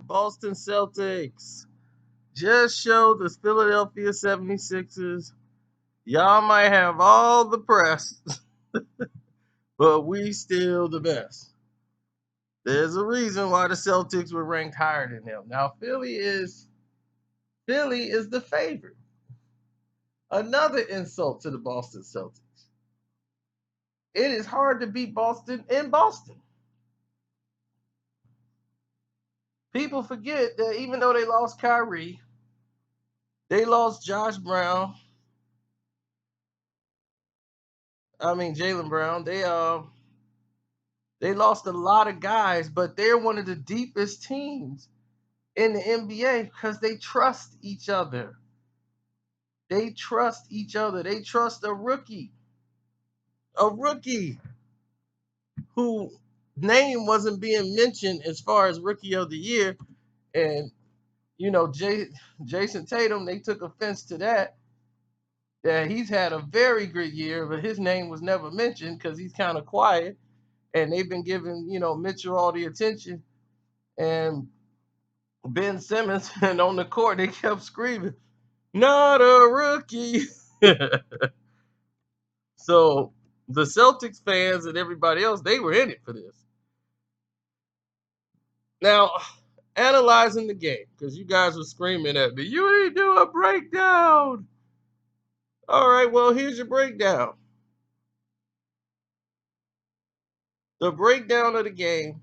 Boston Celtics just showed the Philadelphia 76ers. Y'all might have all the press, but we still the best. There's a reason why the Celtics were ranked higher than them. Now Philly is the favorite. Another insult to the Boston Celtics. It is hard to beat Boston in Boston. People forget that even though they lost Kyrie, they lost Josh Brown. Jalen Brown. They lost a lot of guys, but they're one of the deepest teams in the NBA because they trust each other. They trust each other. They trust a rookie who name wasn't being mentioned as far as rookie of the year. And Jason Tatum, they took offense to that he's had a very good year, but his name was never mentioned because he's kind of quiet. And they've been giving, Mitchell all the attention. And Ben Simmons, and on the court, they kept screaming, "Not a rookie." So the Celtics fans and everybody else, they were in it for this. Now, analyzing the game, because you guys were screaming at me, "You ain't do a breakdown." All right, well, here's your breakdown. The breakdown of the game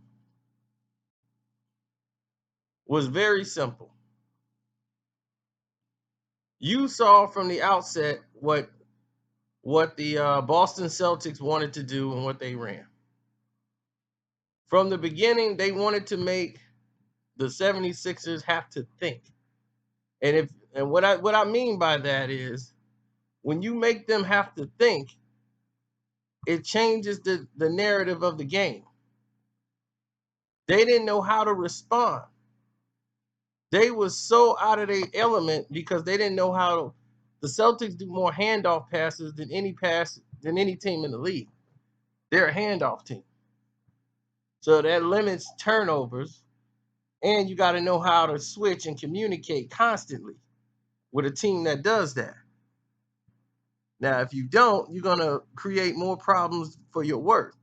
was very simple. You saw from the outset what the Boston Celtics wanted to do and what they ran. From the beginning, they wanted to make the 76ers have to think. And what I mean by that is when you make them have to think, it changes the narrative of the game. They didn't know how to respond. They was so out of their element because they didn't know how to. The Celtics do more handoff passes than any team in the league. They're a handoff team. So that limits turnovers, and you got to know how to switch and communicate constantly with a team that does that. Now, if you don't, you're going to create more problems for your work.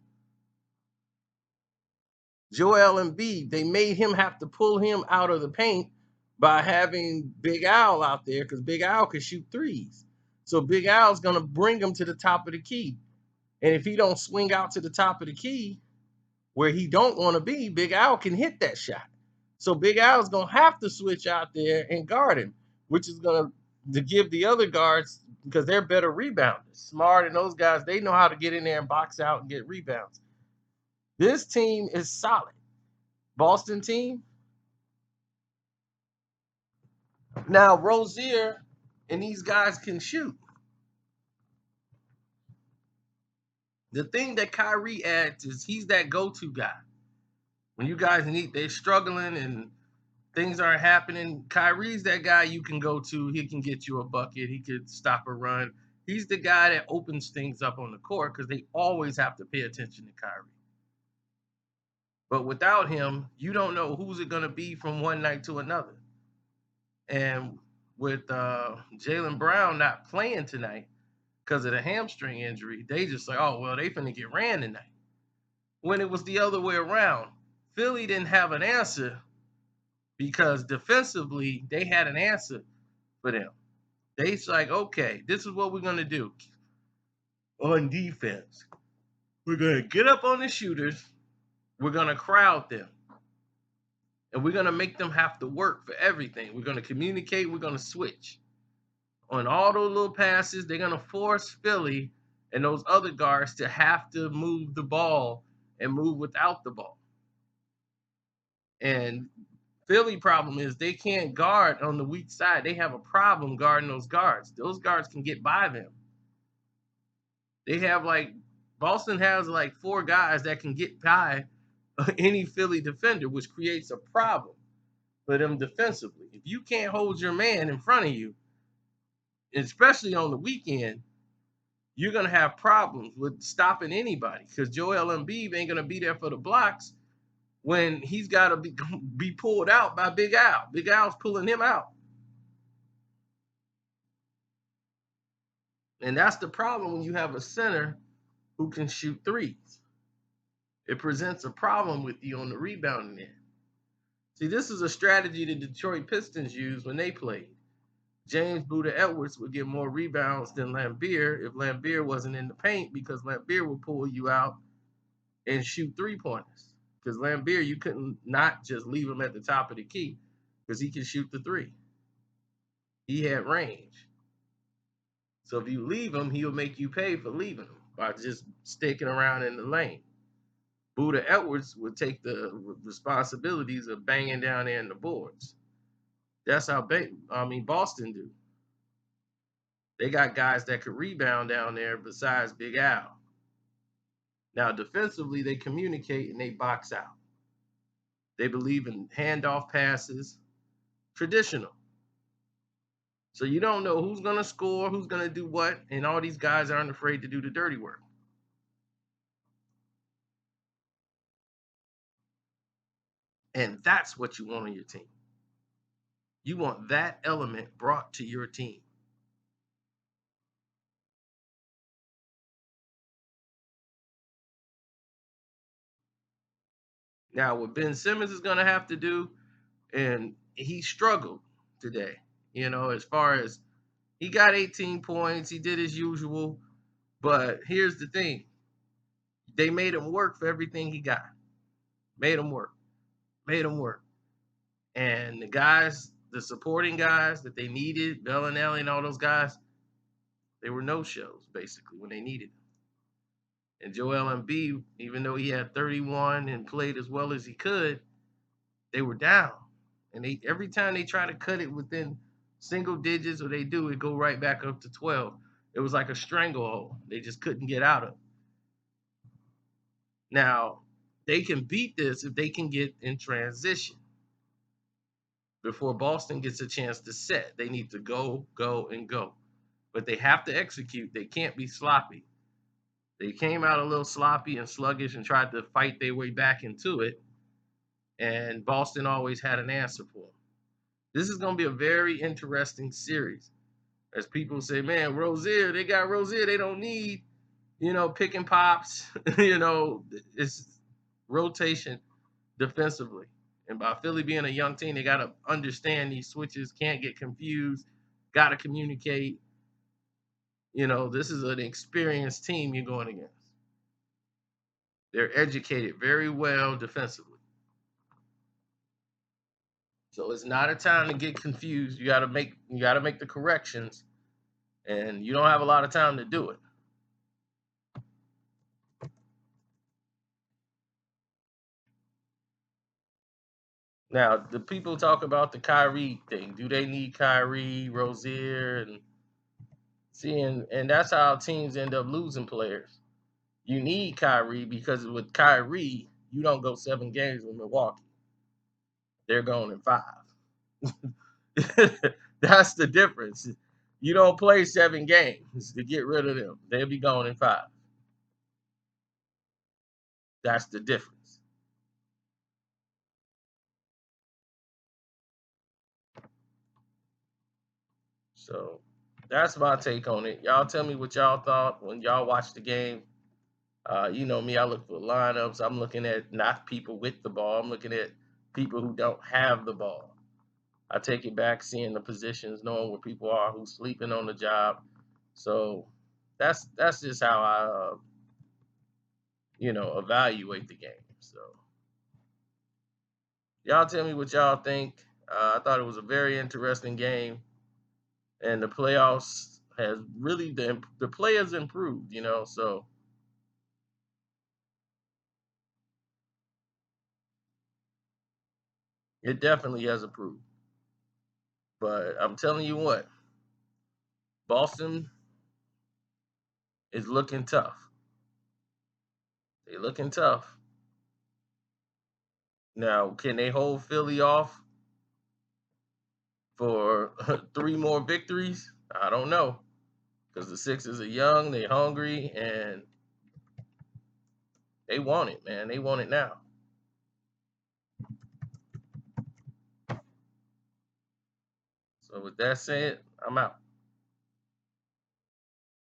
Joel Embiid, they made him have to pull him out of the paint by having Big Al out there because Big Al can shoot threes. So Big Al's going to bring him to the top of the key. And if he don't swing out to the top of the key where he don't want to be, Big Al can hit that shot. So Big Al's going to have to switch out there and guard him, which is going to give the other guards, because they're better rebounders. Smart and those guys, they know how to get in there and box out and get rebounds. This team is solid. Boston team. Now, Rozier and these guys can shoot. The thing that Kyrie adds is he's that go-to guy. When you guys they're struggling and things aren't happening, Kyrie's that guy you can go to. He can get you a bucket. He could stop a run. He's the guy that opens things up on the court because they always have to pay attention to Kyrie. But without him, you don't know who's it going to be from one night to another. And with Jalen Brown not playing tonight because of the hamstring injury, they just like, oh, well, they finna get ran tonight. When it was the other way around, Philly didn't have an answer because defensively, they had an answer for them. They's like, okay, this is what we're going to do on defense. We're going to get up on the shooters. We're going to crowd them. And we're going to make them have to work for everything. We're going to communicate. We're going to switch. On all those little passes, they're going to force Philly and those other guards to have to move the ball and move without the ball. And Philly problem is they can't guard on the weak side. They have a problem guarding those guards. Those guards can get by them. They have Boston has 4 guys that can get by any Philly defender, which creates a problem for them defensively. If you can't hold your man in front of you, especially on the weekend, you're going to have problems with stopping anybody because Joel Embiid ain't going to be there for the blocks. when he's got to be pulled out by Big Al. Big Al's pulling him out. And that's the problem when you have a center who can shoot threes. It presents a problem with you on the rebounding end. See, this is a strategy the Detroit Pistons used when they played. James Buddha Edwards would get more rebounds than Lambeer if Lambeer wasn't in the paint, because Lambeer would pull you out and shoot 3-pointers. Because Lambeer, you couldn't not just leave him at the top of the key, because he can shoot the three. He had range. So if you leave him, he'll make you pay for leaving him by just sticking around in the lane. Buddha Edwards would take the responsibilities of banging down there in the boards. That's how Boston do. They got guys that could rebound down there besides Big Al. Now, defensively, they communicate and they box out. They believe in handoff passes, traditional. So you don't know who's going to score, who's going to do what, and all these guys aren't afraid to do the dirty work. And that's what you want on your team. You want that element brought to your team. Now, what Ben Simmons is going to have to do, and he struggled today, as far as he got 18 points, he did his usual, but here's the thing. They made him work for everything he got. Made him work. Made him work. And the guys, the supporting guys that they needed, Bellinelli and all those guys, they were no-shows, basically, when they needed them. And Joel Embiid, even though he had 31 and played as well as he could, they were down. And every time they try to cut it within single digits, or they do, it go right back up to 12. It was like a stranglehold. They just couldn't get out of. Now, they can beat this if they can get in transition. Before Boston gets a chance to set, they need to go, and go. But they have to execute. They can't be sloppy. They came out a little sloppy and sluggish and tried to fight their way back into it. And Boston always had an answer for them. This is going to be a very interesting series. As people say, man, Rozier, they got Rozier. They don't need, pick and pops. It's rotation defensively. And by Philly being a young team, they got to understand these switches, can't get confused, got to communicate. This is an experienced team you're going against. They're educated very well defensively. So it's not a time to get confused. You got to make the corrections, and you don't have a lot of time to do it. Now, the people talk about the Kyrie thing. Do they need Kyrie, Rozier, and seeing? And that's how teams end up losing players. You need Kyrie because with Kyrie, you don't go 7 games with Milwaukee. They're going in 5. That's the difference. You don't play 7 games to get rid of them. They'll be going in 5. That's the difference. So that's my take on it. Y'all tell me what y'all thought when y'all watched the game. You know me, I look for lineups. I'm looking at not people with the ball. I'm looking at people who don't have the ball. I take it back, seeing the positions, knowing where people are, who's sleeping on the job. So that's just how I, evaluate the game. So y'all tell me what y'all think. I thought it was a very interesting game, and the playoffs has really the players improved. So it definitely has improved. But I'm telling you what, Boston is looking tough. They're looking tough. Now, can they hold Philly off for 3 more victories? I don't know. Because the Sixers are young, they're hungry, and they want it, man. They want it now. So with that said, I'm out.